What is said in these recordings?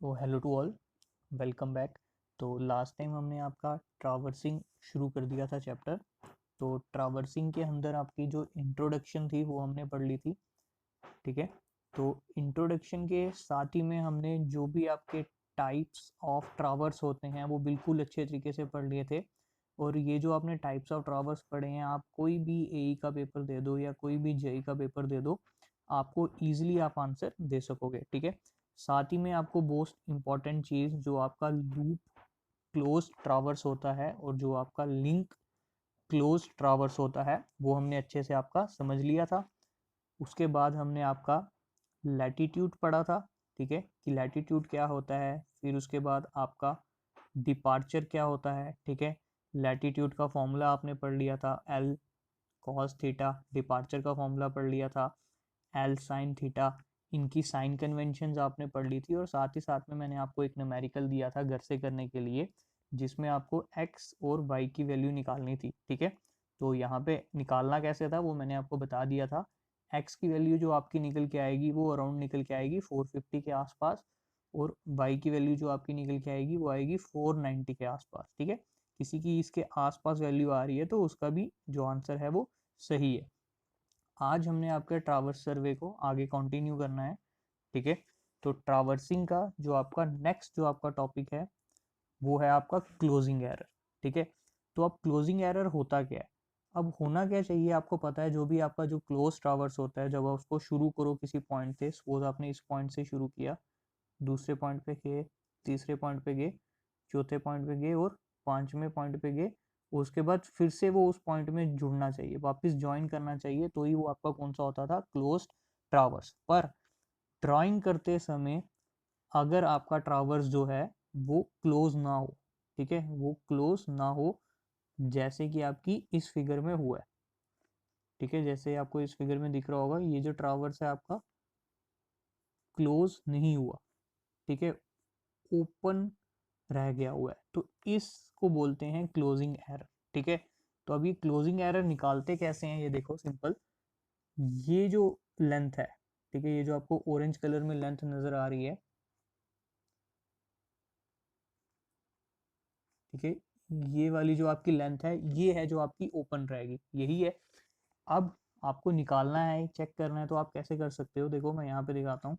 तो hello to all, welcome back. तो last time हमने आपका ट्रावर्सिंग शुरू कर दिया था चैप्टर। तो ट्रावर्सिंग के अंदर आपकी जो इंट्रोडक्शन थी वो हमने पढ़ ली थी, ठीक है। तो इंट्रोडक्शन के साथ ही में हमने जो भी आपके टाइप्स ऑफ ट्रावर्स होते हैं वो बिल्कुल अच्छे तरीके से पढ़ लिए थे। और ये जो आपने टाइप्स ऑफ ट्रावर्स पढ़े हैं, आप कोई भी एई का पेपर दे दो या कोई भी जेई का पेपर दे दो, आपको ईजिली आप आंसर दे सकोगे, ठीक है। साथ ही में आपको मोस्ट इम्पॉर्टेंट चीज़ जो आपका लूप क्लोज ट्रावर्स होता है और जो आपका लिंक क्लोज ट्रावर्स होता है वो हमने अच्छे से आपका समझ लिया था। उसके बाद हमने आपका लैटिट्यूड पढ़ा था, ठीक है, कि लैटिट्यूड क्या होता है। फिर उसके बाद आपका डिपार्चर क्या होता है, ठीक है। लैटिट्यूड का फॉर्मूला आपने पढ़ लिया था, एल कॉस थीटा। डिपार्चर का फॉर्मूला पढ़ लिया था, एल साइन थीटा। इनकी साइन कन्वेंशंस आपने पढ़ ली थी और साथ ही साथ में मैंने आपको एक न्यूमेरिकल दिया था घर से करने के लिए, जिसमें आपको x और y की वैल्यू निकालनी थी, ठीक है। तो यहाँ पे निकालना कैसे था वो मैंने आपको बता दिया था। x की वैल्यू जो आपकी निकल के आएगी वो अराउंड निकल के आएगी 450 के आसपास, और y की वैल्यू जो आपकी निकल के आएगी वो आएगी 490 के आसपास, ठीक है। किसी की इसके आसपास वैल्यू आ रही है तो उसका भी जो आंसर है वो सही है। आज हमने आपके ट्रावर्स सर्वे को आगे कंटिन्यू करना है, ठीक है। तो ट्रावर्सिंग का जो आपका नेक्स्ट जो आपका टॉपिक है वो है आपका क्लोजिंग एरर, ठीक है। तो अब क्लोजिंग एरर होता क्या है, अब होना क्या चाहिए आपको पता है। जो भी आपका जो क्लोज ट्रावर्स होता है, जब आप उसको शुरू करो किसी पॉइंट से, सपोज आपने इस पॉइंट से शुरू किया, दूसरे पॉइंट पे गए, तीसरे पॉइंट पे गए, चौथे पॉइंट पे गए और पांचवें पॉइंट पे गए, उसके बाद फिर से वो उस पॉइंट में जुड़ना चाहिए, वापस ज्वाइन करना चाहिए, तो ही वो आपका कौन सा होता था, क्लोज ट्रावर्स। पर ड्राइंग करते समय अगर आपका ट्रावर्स जो है वो क्लोज ना हो, ठीक है, वो क्लोज ना हो, जैसे कि आपकी इस फिगर में हुआ है, ठीक है। जैसे आपको इस फिगर में दिख रहा होगा, ये जो ट्रावर्स है आपका क्लोज नहीं हुआ, ठीक है, ओपन रह गया हुआ है, तो इसको बोलते हैं क्लोजिंग एरर, ठीक है। तो अभी क्लोजिंग एरर निकालते कैसे हैं, ये देखो सिंपल। ये जो लेंथ है, ठीक है, ये जो आपको ऑरेंज कलर में लेंथ नजर आ रही है, ठीक है, ये वाली जो आपकी लेंथ है ये है जो आपकी ओपन रहेगी, यही है। अब आपको निकालना है, चेक करना है, तो आप कैसे कर सकते हो, देखो मैं यहाँ पे दिखाता हूँ।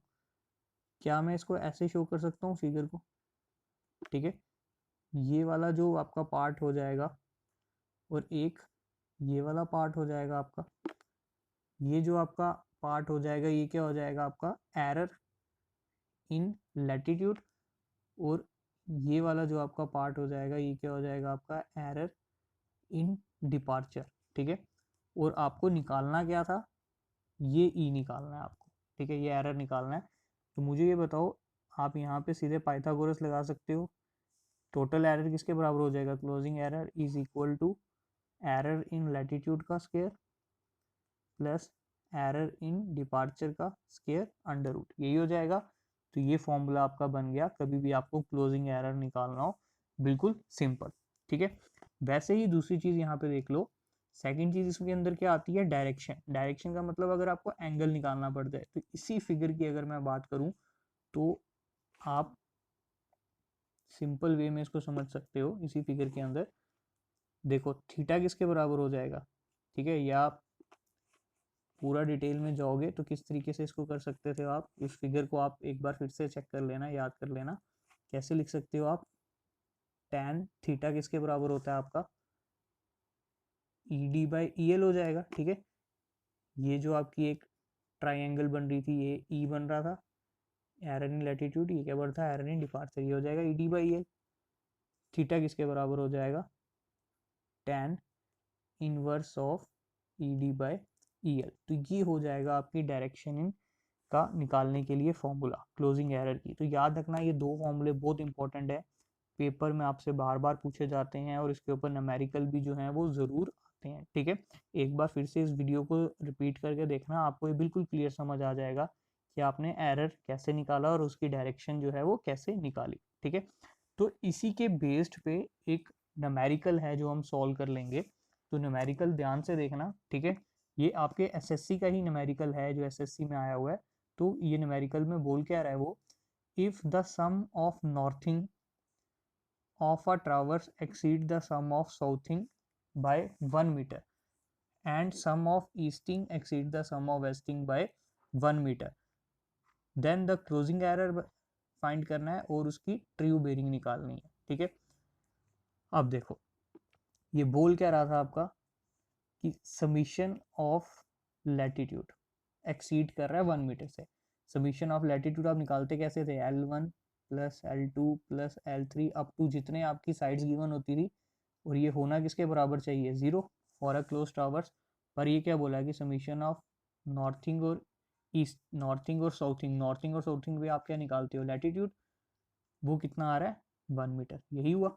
क्या मैं इसको ऐसे शो कर सकता हूँ फिगर को, ठीक है। ये वाला जो आपका पार्ट हो जाएगा और एक ये वाला पार्ट हो जाएगा आपका, ये जो आपका पार्ट हो जाएगा ये क्या हो जाएगा आपका, एरर इन लैटिट्यूड। और ये वाला जो आपका पार्ट हो जाएगा ये क्या हो जाएगा आपका, एरर इन डिपार्चर, ठीक है। और आपको निकालना क्या था, ये ई निकालना है आपको, ठीक है, ये एरर निकालना है। तो मुझे ये बताओ, आप यहाँ पे सीधे पाइथागोरस लगा सकते हो। टोटल एरर किसके बराबर हो जाएगा, closing error is equal to error in latitude का square plus error in departure का स्क्वायर अंडर रूट, यही हो जाएगा। तो ये फॉर्मूला आपका बन गया, कभी भी आपको क्लोजिंग एरर निकालना हो, बिल्कुल सिंपल, ठीक है। वैसे ही दूसरी चीज यहाँ पे देख लो, सेकंड चीज इसके अंदर क्या आती है, डायरेक्शन। डायरेक्शन का मतलब अगर आपको एंगल निकालना पड़ता है, तो इसी फिगर की अगर मैं बात करूं तो आप सिंपल वे में इसको समझ सकते हो। इसी फिगर के अंदर देखो थीटा किसके बराबर हो जाएगा, ठीक है, या आप पूरा डिटेल में जाओगे तो किस तरीके से इसको कर सकते थे आप, इस फिगर को आप एक बार फिर से चेक कर लेना, याद कर लेना। कैसे लिख सकते हो आप, tan थीटा किसके बराबर होता है आपका, E D by E L हो जाएगा, ठीक है। ये जो आपकी एक ट्राइंगल बन रही थी ये ई बन रहा था, एरर इन लैटिट्यूड, ये क्या बढ़ था, एरर इन डिपार्चर, ये हो जाएगा E D by E L. Theta किसके बराबर हो जाएगा, tan inverse of E D by E L. तो ये हो जाएगा आपकी डायरेक्शन इन का निकालने के लिए फॉर्मूला क्लोजिंग एरर की। तो याद रखना ये दो फॉर्मूले बहुत इंपॉर्टेंट है, पेपर में आपसे बार बार पूछे जाते हैं और इसके ऊपर न्यूमेरिकल भी जो है वो ज़रूर आते हैं, ठीक है। एक बार फिर से इस वीडियो को रिपीट करके देखना, आपको ये बिल्कुल क्लियर समझ आ जाएगा कि आपने एरर कैसे निकाला और उसकी डायरेक्शन जो है वो कैसे निकाली, ठीक है। तो इसी के बेस्ड पे एक न्यूमेरिकल है जो हम सॉल्व कर लेंगे। तो न्यूमेरिकल ध्यान से देखना, ठीक है। ये आपके एसएससी का ही न्यूमेरिकल है जो एसएससी में आया हुआ है। तो ये न्यूमेरिकल में बोल क्या रहा है वो, if the sum of northing of a traverse exceed the sum of southing by 1 metre and sum of easting exceed the sum of westing by 1 metre, then the closing error find करना है और उसकी true bearing निकालनी है। ठीक है, अब देखो ये बोल क्या रहा था आपका कि समीशन ऑफ लैटिट्यूड एक्सीड कर रहा है 1 मीटर से। समीशन ऑफ लैटिट्यूड आप निकालते कैसे थे, L1 plus L2 plus L3 up to जितने आपकी साइड्स गिवन होती थी, और ये होना किसके बराबर चाहिए, 0 फॉर अ क्लोज टावर्स। पर ये क्या बोला कि समीशन ऑफ नॉर्थिंग और ईस्ट, नॉर्थिंग और साउथिंग भी आप क्या निकालते हो, लैटिट्यूड, वो कितना आ रहा है 1 मीटर, यही हुआ।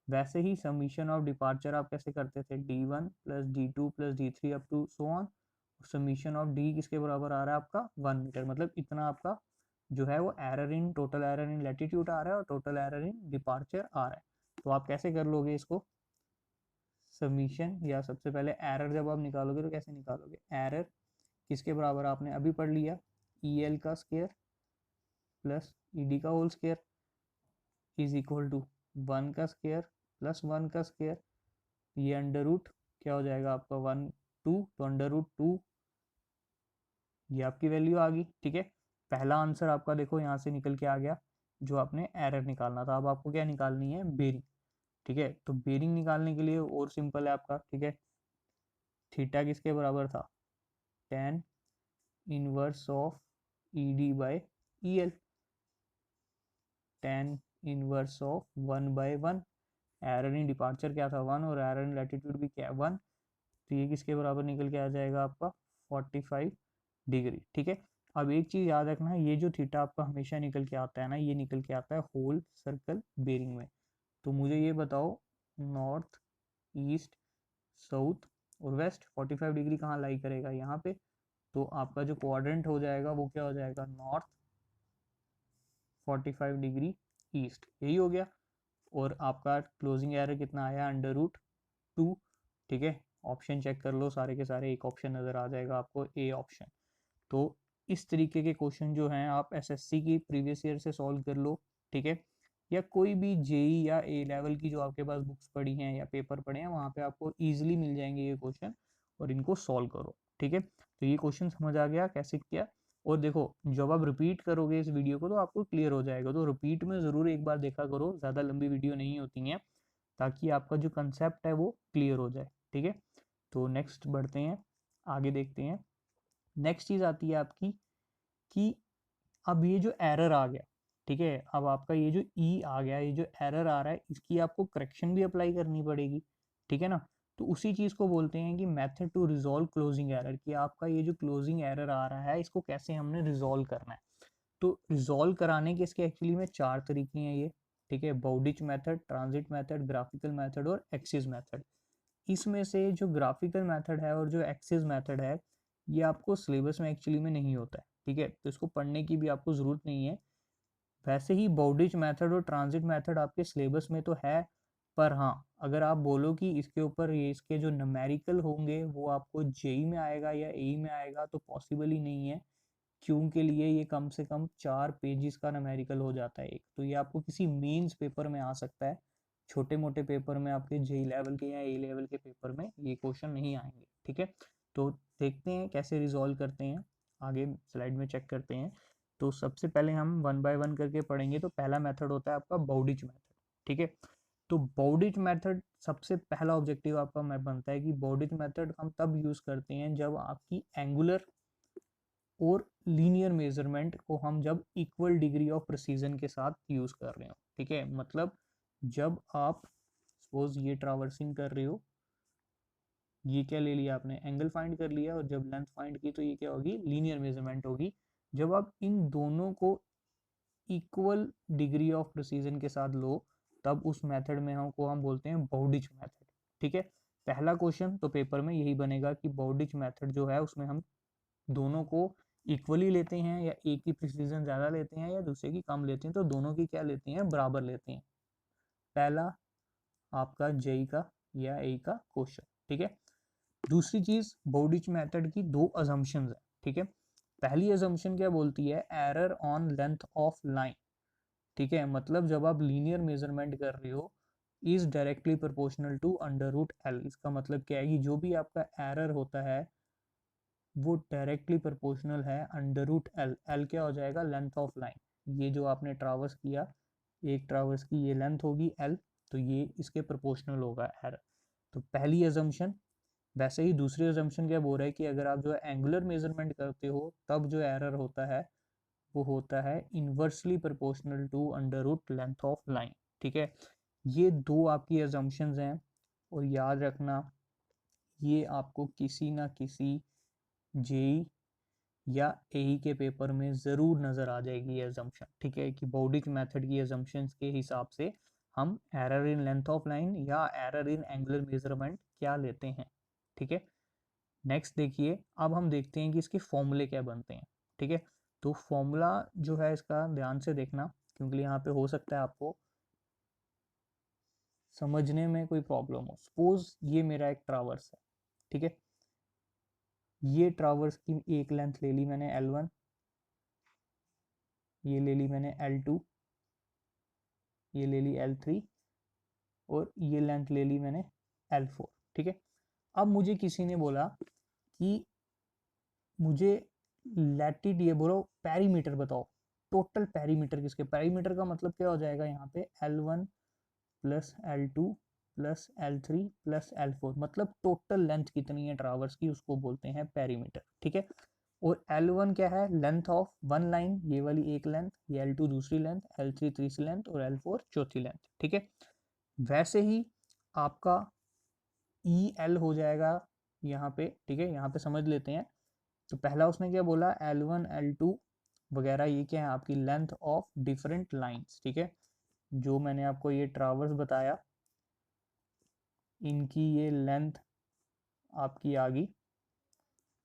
वैसे ही समीशन ऑफ डिपार्चर आप कैसे करते थे, D1 plus D2 plus D3 up to so on, summation of D किसके बराबर आ रहा है आपका 1 मीटर, मतलब इतना आपका जो है वो error in, total error in latitude आ रहा है और टोटल एरर इन डिपार्चर आ रहा है। तो आप कैसे कर लोगे इसको, समीशन, या सबसे पहले एरर जब आप निकालोगे तो कैसे निकालोगे, एरर किसके बराबर आपने अभी पढ़ लिया, EL का स्क्वायर प्लस ED का whole square is equal to 1 का स्क्वायर प्लस 1 का स्क्वायर, ये अंडर रूट क्या हो जाएगा आपका 1 2, तो अंडर रूट 2, ये आपकी वैल्यू आ गई। ठीक है, पहला आंसर आपका देखो यहाँ से निकल के आ गया, जो आपने एरर निकालना था। अब आपको क्या निकालनी है, बेरिंग। ठीक है, तो बेरिंग निकालने के लिए और सिंपल है आपका, ठीक है, थीटा किसके बराबर था, tan inverse of ED by EL, tan inverse of 1 by 1, error in departure क्या था 1 और एरर इन लैटिट्यूड भी क्या 1, तो ये किसके बराबर निकल के आ जाएगा आपका 45 डिग्री। ठीक है, अब एक चीज याद रखना है, ये जो थीटा आपका हमेशा निकल के आता है ना, ये निकल के आता है होल सर्कल बेरिंग में। तो मुझे ये बताओ नॉर्थ ईस्ट साउथ और वेस्ट 45 डिग्री कहाँ लाई करेगा, यहाँ पे। तो आपका जो क्वाड्रेंट हो जाएगा वो क्या हो जाएगा, नॉर्थ 45 डिग्री ईस्ट, यही हो गया। और आपका क्लोजिंग एरर कितना आया, अंडर रूट 2। ठीक है, ऑप्शन चेक कर लो सारे के सारे, एक ऑप्शन नज़र आ जाएगा आपको, ए ऑप्शन। तो इस तरीके के क्वेश्चन जो हैं आप SSC की प्रीवियस ईयर से सॉल्व कर लो। ठीक है, या कोई भी जेई या ए लेवल की जो आपके पास बुक्स पड़ी हैं या पेपर पड़े हैं, वहाँ पे आपको इजीली मिल जाएंगे ये क्वेश्चन, और इनको सॉल्व करो। ठीक है, तो ये क्वेश्चन समझ आ गया कैसे किया। और देखो जब आप रिपीट करोगे इस वीडियो को तो आपको क्लियर हो जाएगा, तो रिपीट में ज़रूर एक बार देखा करो, ज़्यादा लंबी वीडियो नहीं होती हैं, ताकि आपका जो कंसेप्ट है वो क्लियर हो जाए। ठीक है, तो नेक्स्ट बढ़ते हैं, आगे देखते हैं। नेक्स्ट चीज़ आती है आपकी कि अब ये जो एरर आ गया, ठीक है, अब आपका ये जो ई आ गया, ये जो एरर आ रहा है, इसकी आपको करेक्शन भी अप्लाई करनी पड़ेगी। ठीक है ना, तो उसी चीज़ को बोलते हैं कि method to resolve closing error, कि आपका ये जो क्लोजिंग एरर आ रहा है इसको कैसे हमने रिजॉल्व करना है। तो रिजॉल्व कराने के इसके एक्चुअली में 4 तरीके हैं ये। ठीक है, Bowditch method, transit method, graphical method और एक्सिस मेथड। इसमें से जो ग्राफिकल मेथड है और जो एक्सिस मेथड है, ये आपको सिलेबस में एक्चुअली में नहीं होता है। ठीक है, तो इसको पढ़ने की भी आपको ज़रूरत नहीं है। वैसे ही बाउडिच मेथड और ट्रांजिट मेथड आपके सिलेबस में तो है, पर हाँ अगर आप बोलो कि इसके ऊपर ये इसके जो न्यूमेरिकल होंगे वो आपको जेई में आएगा या एई में आएगा, तो पॉसिबल ही नहीं है। क्यों के लिए, ये कम से कम 4 पेजेस का न्यूमेरिकल हो जाता है एक, तो ये आपको किसी मेंस पेपर में आ सकता है, छोटे मोटे पेपर में, आपके जेई लेवल के या ए लेवल के पेपर में ये क्वेश्चन नहीं आएंगे। ठीक है, तो देखते हैं कैसे रिजॉल्व करते हैं, आगे स्लाइड में चेक करते हैं। तो सबसे पहले हम 1 बाय 1 करके पढ़ेंगे। तो पहला मेथड होता है आपका बाउडिच मेथड। ठीक है, तो बाउडिच मेथड सबसे पहला ऑब्जेक्टिव आपका मैं बनता है कि बाउडिच मेथड हम तब यूज करते हैं जब आपकी एंगुलर और लीनियर मेजरमेंट को हम जब इक्वल डिग्री ऑफ प्रिसीजन के साथ यूज कर रहे हो। ठीक है, मतलब जब आप सपोज ये ट्रावर्सिंग कर रहे हो, ये क्या ले लिया आपने, एंगल फाइंड कर लिया, और जब लेंथ फाइंड की तो ये क्या होगी, लीनियर मेजरमेंट होगी। जब आप इन दोनों को इक्वल डिग्री ऑफ प्रिसीजन के साथ लो, तब उस मेथड में हम बोलते हैं बाउडिच मेथड। ठीक है, पहला क्वेश्चन तो पेपर में यही बनेगा कि बाउडिच मेथड जो है उसमें हम दोनों को इक्वली लेते हैं, या एक की प्रिसीजन ज़्यादा लेते हैं या दूसरे की कम लेते हैं, तो दोनों की क्या लेते हैं, बराबर लेते हैं। पहला आपका जेई का या ए का क्वेश्चन। ठीक है, दूसरी चीज बाउडिच मेथड की 2 अजम्पशंस है। ठीक है, पहली अजम्पशन क्या बोलती है, error on length of line. ठीक है, मतलब जब आप लीनियर मेजरमेंट कर रहे हो is directly proportional to under root L. इसका मतलब क्या है कि जो भी आपका एरर होता है वो डायरेक्टली प्रोपोर्शनल है अंडर रूट एल। एल क्या हो जाएगा, लेंथ ऑफ लाइन। ये जो आपने ट्रावर्स किया, एक ट्रावर्स की ये लेंथ होगी एल, तो ये इसके प्रोपोर्शनल होगा एरर। तो पहली अजम्पशन। वैसे ही दूसरी अजम्पशन क्या बोल रहा है कि अगर आप जो है एंगुलर मेजरमेंट करते हो तब जो एरर होता है वो होता है inversely proportional to under root length of line. ठीक है, ये दो आपकी अजम्पशंस हैं, और याद रखना ये आपको किसी ना किसी जेई या एई के पेपर में ज़रूर नज़र आ जाएगी ये अजम्पशन। ठीक है, कि बॉडिक मेथड की अजम्पशंस के हिसाब से हम error in length of line या एरर इन एंगुलर मेजरमेंट क्या लेते हैं। ठीक है, नेक्स्ट देखिए, अब हम देखते हैं कि इसके फॉर्मूले क्या बनते हैं। ठीक है, तो फॉर्मूला जो है इसका ध्यान से देखना, क्योंकि यहाँ पे हो सकता है आपको समझने में कोई प्रॉब्लम हो। सपोज ये मेरा एक ट्रावर्स है, ठीक है, ये ट्रावर्स की एक लेंथ ले ली मैंने L1, ये ले ली मैंने L2, ये ले ली L3, और ये लेंथ ले ली मैंने L4। ठीक है, अब मुझे किसी ने बोला कि मुझे लैटिट्यूड, ये बोलो पेरीमीटर बताओ, टोटल पेरीमीटर किसके, पेरीमीटर का मतलब क्या हो जाएगा यहाँ पे L1 plus L2 plus L3 plus L4, मतलब टोटल लेंथ कितनी है ट्रावर्स की उसको बोलते हैं पेरीमीटर। ठीक है, और L1 क्या है, लेंथ ऑफ वन लाइन, ये वाली एक लेंथ, ये L2 दूसरी लेंथ, L3 तीसरी लेंथ और L4 चौथी लेंथ। ठीक है, वैसे ही आपका EL हो जाएगा यहाँ पे। ठीक है, यहाँ पे समझ लेते हैं। तो पहला उसने क्या बोला, L1 L2 वगैरह ये क्या है, आपकी लेंथ ऑफ डिफरेंट लाइंस। ठीक है, जो मैंने आपको ये ट्रावर्स बताया इनकी ये लेंथ आपकी आ गई।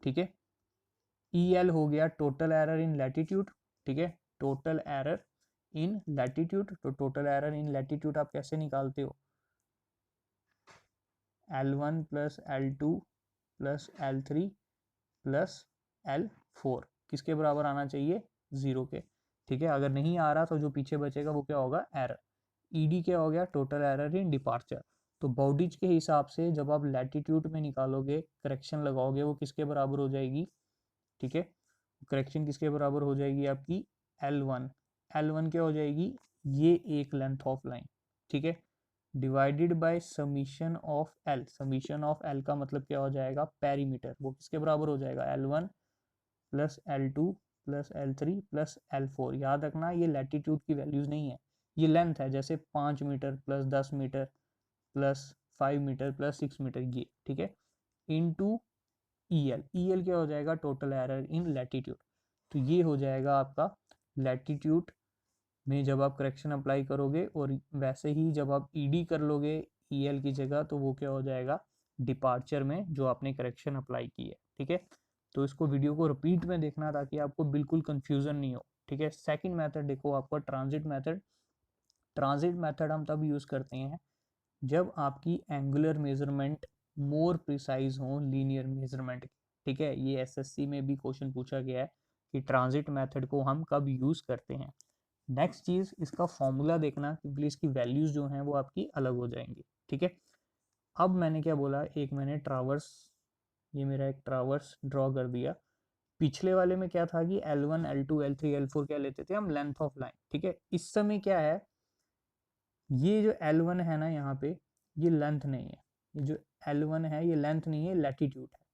ठीक है, EL हो गया टोटल एरर इन लैटिट्यूड। ठीक है, टोटल एरर इन लैटिट्यूड। तो टोटल एरर इन लैटिट्यूड आप कैसे निकालते हो, L1 plus L2 plus L3 plus L4 किसके बराबर आना चाहिए, 0 के। ठीक है, अगर नहीं आ रहा तो जो पीछे बचेगा वो क्या होगा, एरर। ED क्या हो गया, टोटल एरर इन डिपार्चर। तो बाउडिच के हिसाब से जब आप लैटिट्यूड में निकालोगे, करेक्शन लगाओगे, वो किसके बराबर हो जाएगी। ठीक है, करेक्शन किसके बराबर हो जाएगी आपकी L1। L1 क्या हो जाएगी, ये एक लेंथ ऑफ लाइन। ठीक है, divided by summation of L। Summation of L का मतलब क्या हो जाएगा, पेरीमीटर। वो किसके बराबर हो जाएगा, L1 plus L2 plus L3 plus L4। याद रखना ये लैटिट्यूड की वैल्यूज नहीं है, ये लेंथ है, जैसे 5 metre plus 10 metre plus 5 metre plus 6 metre ये। ठीक है, इनटू EL। EL क्या हो जाएगा, टोटल एरर इन लैटिट्यूड। तो ये हो जाएगा आपका लैटिट्यूड में जब आप करेक्शन अप्लाई करोगे, और वैसे ही जब आप ED कर लोगे EL की जगह, तो वो क्या हो जाएगा, डिपार्चर में जो आपने करेक्शन अप्लाई की है। ठीक है, तो इसको वीडियो को रिपीट में देखना ताकि आपको बिल्कुल कंफ्यूजन नहीं हो। ठीक है, सेकंड मेथड देखो आपका ट्रांजिट मेथड। ट्रांजिट मेथड हम तब यूज़ करते हैं जब आपकी एंगुलर मेजरमेंट मोर प्रिसाइज हो लीनियर मेजरमेंट। ठीक है, ये SSC में भी क्वेश्चन पूछा गया है कि ट्रांजिट मेथड को हम कब यूज़ करते हैं। नेक्स्ट चीज़, इसका फॉर्मूला देखना क्योंकि इसकी वैल्यूज जो हैं वो आपकी अलग हो जाएंगी। ठीक है, अब मैंने क्या बोला, एक मैंने ट्रावर्स, ये मेरा एक ट्रावर्स ड्रॉ कर दिया। पिछले वाले में क्या था कि L1 L2 L3 L4 क्या लेते थे हम, लेंथ ऑफ लाइन। ठीक है, इस समय क्या है, ये जो L1 है ना यहाँ पे, ये लेंथ नहीं है। ये जो L1 है ये लेंथ नहीं है, लैटिट्यूड है।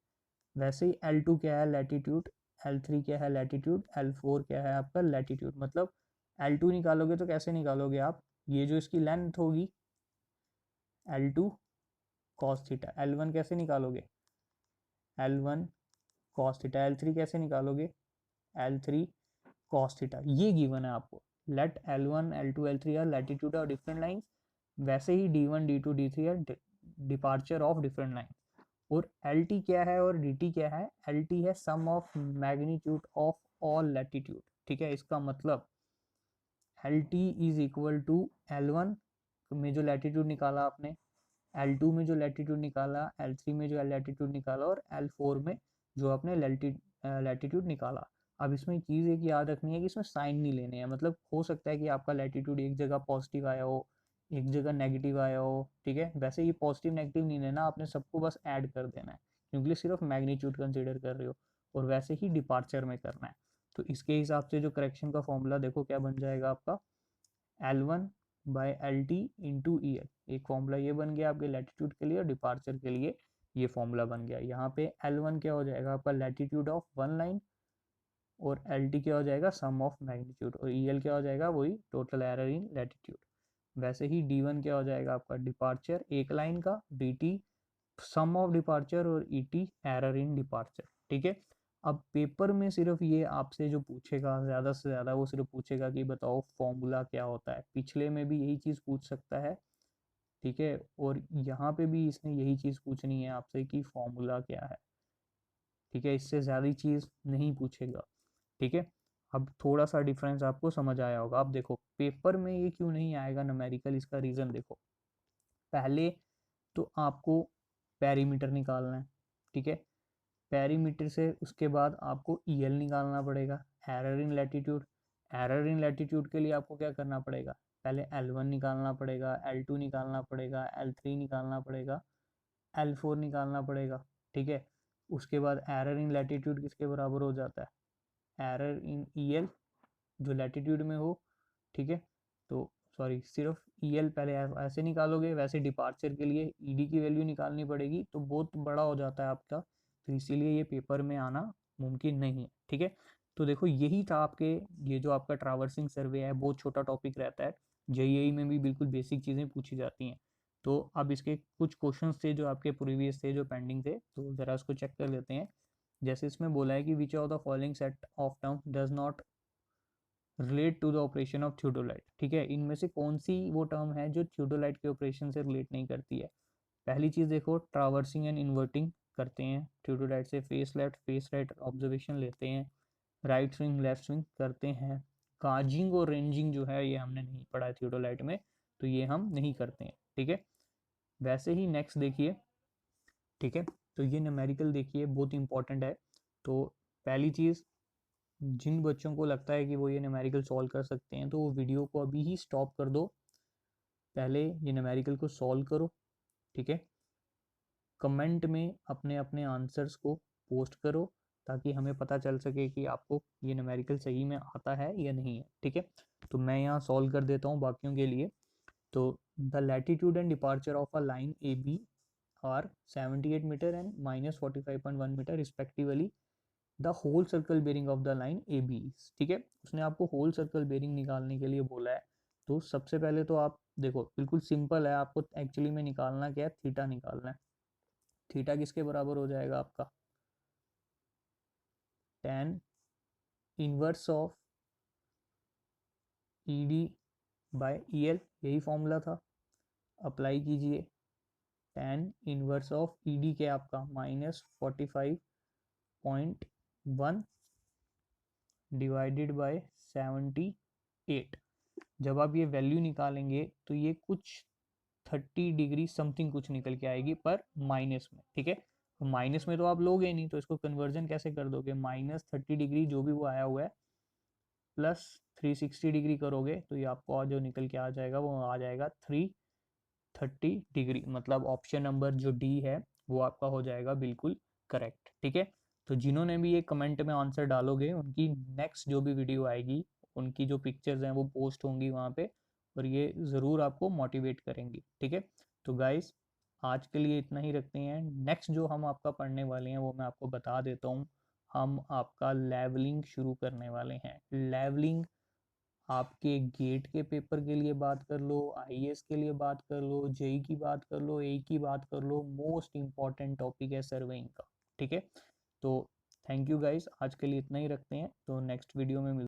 वैसे ही L2 क्या है, लैटिट्यूड। L3 क्या है, लैटिट्यूड। L4 क्या है आपका, लैटिट्यूड। मतलब L2 निकालोगे तो कैसे निकालोगे आप, ये जो इसकी लेंथ होगी L2 cos थीटा। L1 कैसे निकालोगे, L1 cos थीटा। L3 कैसे निकालोगे, L3 cos थीटा। ये गिवन है आपको। Let L1 L2 L3 are latitude of different lines, वैसे ही D1 D2 D3 are departure of different line. और LT क्या है और DT क्या है, LT है sum of magnitude of all latitude. ठीक है, इसका मतलब LT is equal to L1 में जो लैटिट्यूड निकाला आपने, L2 में जो लैटिट्यूड निकाला, L3 में जो लैटिट्यूड निकाला, और L4 में जो आपने लैटिट्यूड निकाला। अब इसमें चीज़ एक याद रखनी है कि इसमें साइन नहीं लेने हैं, मतलब हो सकता है कि आपका लैटिट्यूड एक जगह पॉजिटिव आया हो, एक जगह नेगेटिव आया हो, ठीक है। वैसे ये पॉजिटिव नेगेटिव नहीं लेना, आपने सबको बस ऐड कर देना है, क्योंकि सिर्फ मैग्नीट्यूड कंसिडर कर रहे हो, और वैसे ही डिपार्चर में करना है। तो इसके हिसाब से जो करेक्शन का फॉर्मूला देखो क्या बन जाएगा आपका, L1 by L T into E L. एक फॉर्मूला ये बन गया आपके लैटिट्यूड के लिए, और डिपार्चर के लिए ये फॉर्मूला बन गया। यहाँ पे L1 क्या हो जाएगा आपका, लैटिट्यूड ऑफ वन लाइन, और एल टी क्या हो जाएगा, सम ऑफ मैग्नीट्यूड, और ई एल क्या हो जाएगा, वही टोटल एरर इन लैटिट्यूड। वैसे ही D1 क्या हो जाएगा आपका, डिपार्चर एक लाइन का, D T sum of departure, और E T error in departure, ठीक है। अब पेपर में सिर्फ ये आपसे जो पूछेगा ज़्यादा से ज़्यादा, वो सिर्फ पूछेगा कि बताओ फॉर्मूला क्या होता है। पिछले में भी यही चीज़ पूछ सकता है, ठीक है, और यहाँ पे भी इसने यही चीज़ पूछनी है आपसे कि फॉर्मूला क्या है, ठीक है। इससे ज़्यादा चीज़ नहीं पूछेगा, ठीक है। अब थोड़ा सा डिफरेंस आपको समझ आया होगा। अब देखो पेपर में ये क्यों नहीं आएगा न्यूमेरिकल, इसका रीज़न देखो। पहले तो आपको पेरीमीटर निकालना है, ठीक है। पेरीमीटर से उसके बाद आपको ईएल निकालना पड़ेगा, error in latitude. Error in latitude के लिए आपको क्या करना पड़ेगा, पहले L1 निकालना पड़ेगा, L2 निकालना पड़ेगा, L3 निकालना पड़ेगा, L4 निकालना पड़ेगा, ठीक है। उसके बाद एरर इन लैटिट्यूड किसके बराबर हो जाता है, एरर इन ईएल जो लैटिट्यूड में हो, ठीक है। तो सॉरी, सिर्फ ईएल पहले ऐसे निकालोगे, वैसे डिपार्चर के लिए ईडी की वैल्यू निकालनी पड़ेगी, तो बहुत बड़ा हो जाता है आपका, तो इसीलिए ये पेपर में आना मुमकिन नहीं है, ठीक है। तो देखो यही था आपके, ये जो आपका ट्रावर्सिंग सर्वे है बहुत छोटा टॉपिक रहता है, जेईई में भी बिल्कुल बेसिक चीज़ें पूछी जाती हैं। तो अब इसके कुछ क्वेश्चंस थे जो आपके प्रीवियस थे, जो पेंडिंग थे, तो ज़रा इसको चेक कर लेते हैं। जैसे इसमें बोला है कि which of the following set of term does not relate to the operation of theodolite, ठीक है। इनमें से कौन सी वो टर्म है जो थियोडोलाइट के ऑपरेशन से रिलेट नहीं करती है। पहली चीज़ देखो, ट्रावर्सिंग एंड इन्वर्टिंग करते हैं थियोडोलाइट से, face left face right observation लेते हैं, राइट स्विंग लेफ्ट स्विंग करते हैं। गाजिंग और रेंजिंग जो है ये हमने नहीं पढ़ा है थियोडोलाइट में, तो ये हम नहीं करते हैं, ठीक है। वैसे ही नेक्स्ट देखिए, ठीक है, तो ये न्यूमेरिकल देखिए बहुत इंपॉर्टेंट है। तो पहली चीज़, जिन बच्चों को लगता है कि वो ये न्यूमेरिकल सॉल्व कर सकते हैं, तो वो वीडियो को अभी ही स्टॉप कर दो, पहले ये न्यूमेरिकल को सॉल्व करो, ठीक है। कमेंट में अपने अपने आंसर्स को पोस्ट करो, ताकि हमें पता चल सके कि आपको ये न्यूमेरिकल सही में आता है या नहीं है, ठीक है। तो मैं यहाँ सॉल्व कर देता हूँ बाकियों के लिए। तो the latitude and departure of a line A B are 78 metre and -45.1 metre respectively, the whole circle bearing of the line A B, ठीक है। उसने आपको होल सर्कल बेरिंग निकालने के लिए बोला है। तो सबसे पहले तो आप देखो बिल्कुल सिंपल है, आपको एक्चुअली में निकालना क्या है, थीटा निकालना है। थीटा किसके बराबर हो जाएगा आपका, tan inverse of E D by E L, यही फॉर्मूला था, अप्लाई कीजिए। tan inverse of E D क्या आपका, -45.1 डिवाइडेड बाय 78। जब आप ये वैल्यू निकालेंगे तो ये कुछ 30 डिग्री समथिंग कुछ निकल के आएगी, पर माइनस में, ठीक है। तो माइनस में तो आप लोगे नहीं, तो इसको कन्वर्जन कैसे कर दोगे, -30 डिग्री जो भी वो आया हुआ है प्लस 360 डिग्री करोगे, तो ये आपको जो निकल के आ जाएगा वो आ जाएगा 330 डिग्री। मतलब ऑप्शन नंबर जो डी है वो आपका हो जाएगा बिल्कुल करेक्ट, ठीक है। तो जिन्होंने भी ये कमेंट में आंसर डालोगे, उनकी नेक्स्ट जो भी वीडियो आएगी, उनकी जो पिक्चर्स हैं वो पोस्ट होंगी वहाँ पे, और ये ज़रूर आपको मोटिवेट करेंगी, ठीक है। तो गाइस आज के लिए इतना ही रखते हैं। नेक्स्ट जो हम आपका पढ़ने वाले हैं वो मैं आपको बता देता हूँ। हम आपका लेवलिंग शुरू करने वाले हैं। लेवलिंग आपके गेट के पेपर के लिए बात कर लो, आईएएस के लिए बात कर लो, जेई की बात कर लो, ए की बात कर लो, मोस्ट इंपॉर्टेंट टॉपिक है सर्वेइंग का, ठीक है। तो थैंक यू गाइस, आज के लिए इतना ही रखते हैं, तो नेक्स्ट वीडियो में